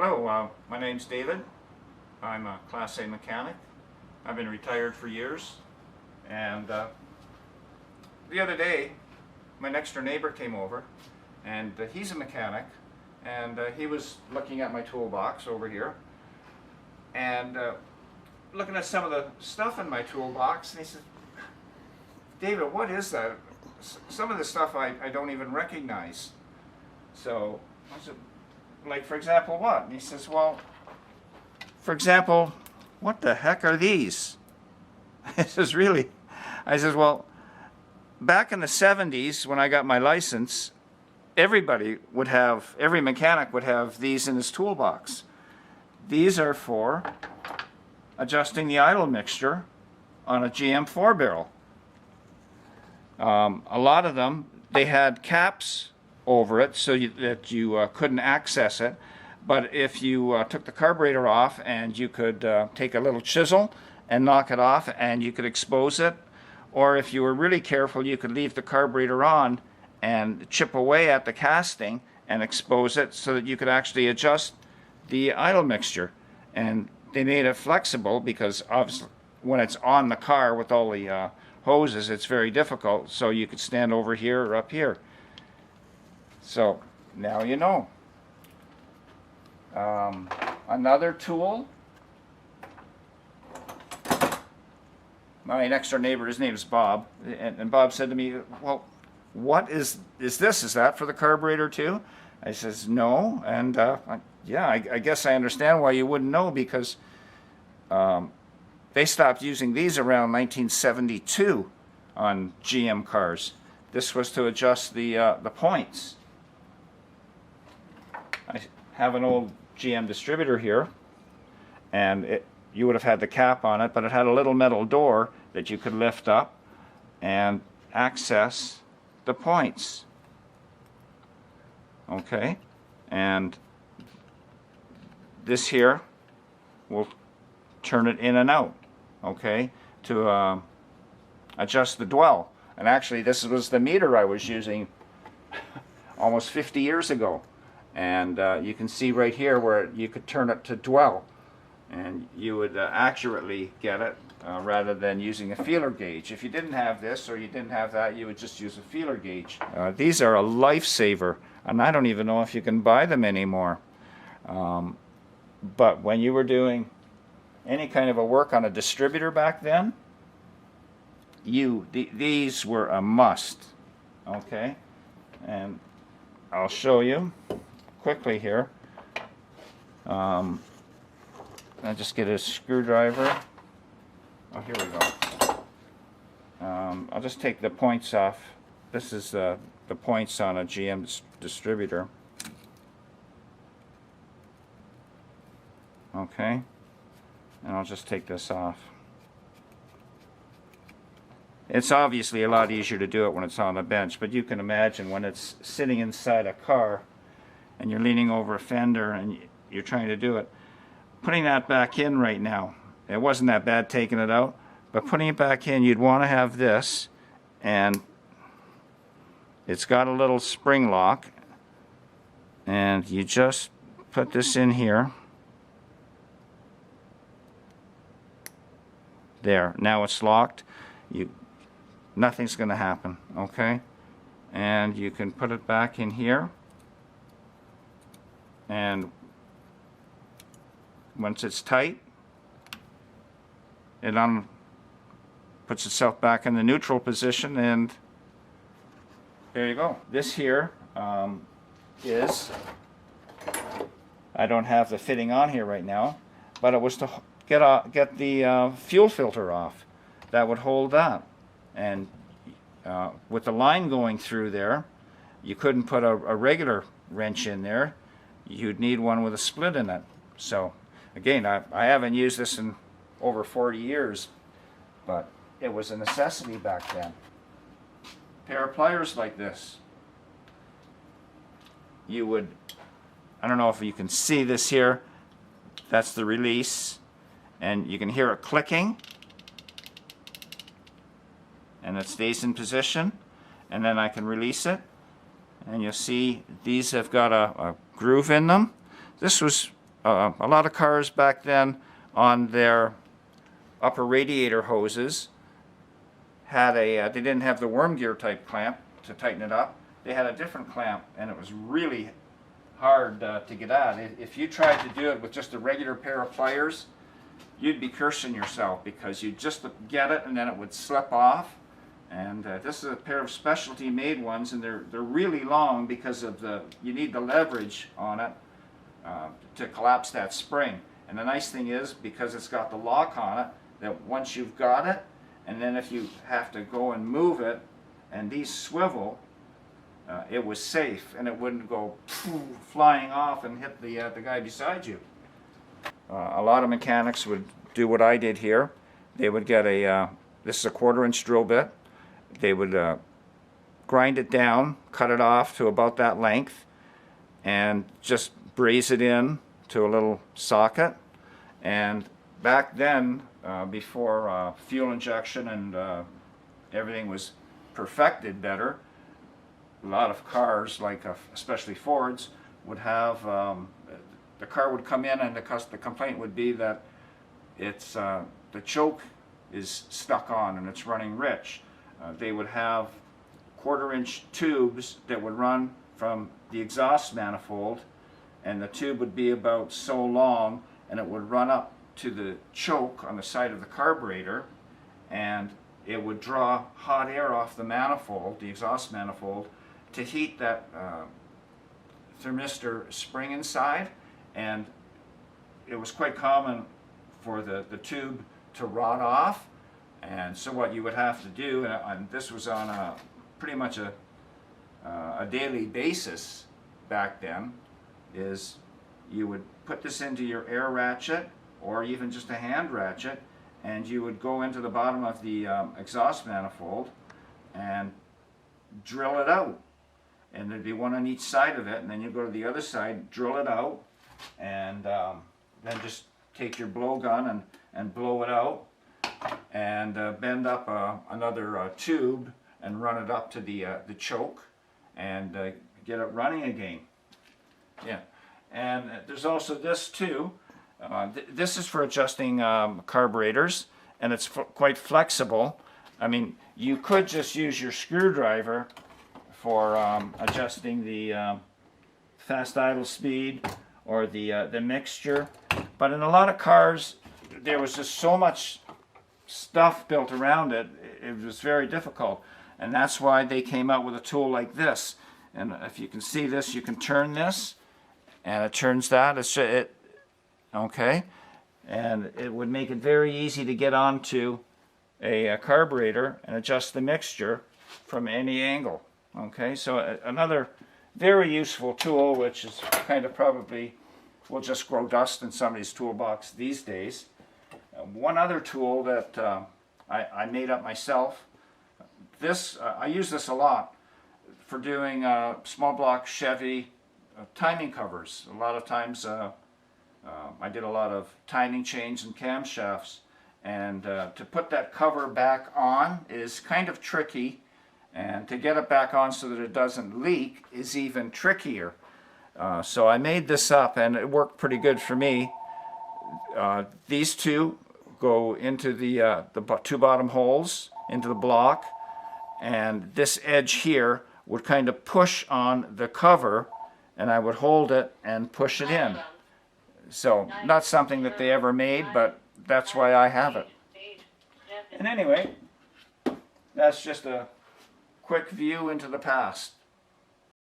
Hello, my name's David. I'm a Class A mechanic. I've been retired for years, and the other day my next door neighbor came over, and he's a mechanic, and he was looking at my toolbox over here and looking at some of the stuff in my toolbox, and he said, "David, what is that? Some of the stuff I don't even recognize." So I said, "Like, for example, what?" And he says, "Well, for example, what the heck are these?" I says, "Really?" I says, "Well, back in the 70s when I got my license, every mechanic would have these in his toolbox. These are for adjusting the idle mixture on a GM 4-barrel. A lot of them, they had caps over it so that you couldn't access it. But if you took the carburetor off, and you could take a little chisel and knock it off, and you could expose it, or if you were really careful, you could leave the carburetor on and chip away at the casting and expose it so that you could actually adjust the idle mixture. And they made it flexible because obviously when it's on the car with all the hoses, it's very difficult, so you could stand over here or up here. So now you know. Another tool. My next door neighbor, his name is Bob, and Bob said to me, "Well, what is this? Is that for the carburetor too?" I says, "No," and yeah, I guess I understand why you wouldn't know, because they stopped using these around 1972 on GM cars. This was to adjust the points. I have an old GM distributor here, and you would have had the cap on it, but it had a little metal door that you could lift up and access the points. Okay, and this here will turn it in and out, okay, to adjust the dwell. And actually, this was the meter I was using almost 50 years ago. And you can see right here where you could turn it to dwell, and you would accurately get it rather than using a feeler gauge. If you didn't have this or you didn't have that, you would just use a feeler gauge. These are a lifesaver, and I don't even know if you can buy them anymore. But when you were doing any kind of a work on a distributor back then, these were a must. Okay, and I'll show you quickly here. I'll just get a screwdriver. Oh, here we go. I'll just take the points off. This is the points on a GM distributor. Okay, and I'll just take this off. It's obviously a lot easier to do it when it's on the bench, but you can imagine when it's sitting inside a car and you're leaning over a fender and you're trying to do it. Putting that back in right now, it wasn't that bad taking it out, but putting it back in, you'd want to have this, and it's got a little spring lock, and you just put this in here. There, now it's locked. Nothing's going to happen, okay? And you can put it back in here, and once it's tight, it puts itself back in the neutral position, and there you go. This here is, I don't have the fitting on here right now, but it was to get the fuel filter off. That would hold that. And with the line going through there, you couldn't put a regular wrench in there. You'd need one with a split in it. So again, I haven't used this in over 40 years, but it was a necessity back then. A pair of pliers like this. You would, I don't know if you can see this here, that's the release, and you can hear it clicking, and it stays in position, and then I can release it, and you'll see these have got a groove in them. This was a lot of cars back then on their upper radiator hoses had a, they didn't have the worm gear type clamp to tighten it up. They had a different clamp, and it was really hard to get at. If you tried to do it with just a regular pair of pliers, you'd be cursing yourself, because you'd just get it and then it would slip off. And this is a pair of specialty made ones, and they're really long because of you need the leverage on it to collapse that spring. And the nice thing is, because it's got the lock on it, that once you've got it, and then if you have to go and move it, and these swivel, it was safe, and it wouldn't go flying off and hit the guy beside you. A lot of mechanics would do what I did here. They would get this is a 1/4-inch drill bit. They would grind it down, cut it off to about that length, and just braze it in to a little socket. And back then, before fuel injection and everything was perfected better, a lot of cars, like especially Fords, would have the car would come in, and the complaint would be that it's the choke is stuck on and it's running rich. They would have 1/4-inch tubes that would run from the exhaust manifold, and the tube would be about so long, and it would run up to the choke on the side of the carburetor, and it would draw hot air off the manifold, the exhaust manifold, to heat that thermistor spring inside. And it was quite common for the tube to rot off. And so what you would have to do, and this was on pretty much a daily basis back then, is you would put this into your air ratchet, or even just a hand ratchet, and you would go into the bottom of the exhaust manifold and drill it out. And there'd be one on each side of it, and then you go to the other side, drill it out, and then just take your blowgun and blow it out, and bend up another tube and run it up to the choke, and get it running again. Yeah, and there's also this too. This is for adjusting carburetors, and it's quite flexible. I mean, you could just use your screwdriver for adjusting the fast idle speed or the mixture, but in a lot of cars there was just so much stuff built around it, it was very difficult, and that's why they came out with a tool like this. And if you can see this, you can turn this, and it turns that. Okay, and it would make it very easy to get onto a carburetor and adjust the mixture from any angle. Okay, so another very useful tool, which is kind of probably will just grow dust in somebody's toolbox these days. One other tool that I made up myself. I use this a lot for doing small block Chevy timing covers. A lot of times I did a lot of timing chains and camshafts, and to put that cover back on is kind of tricky, and to get it back on so that it doesn't leak is even trickier. So I made this up, and it worked pretty good for me. These two go into the two bottom holes into the block, and this edge here would kind of push on the cover, and I would hold it and push it in. So not something that they ever made, but that's why I have it. And anyway, that's just a quick view into the past.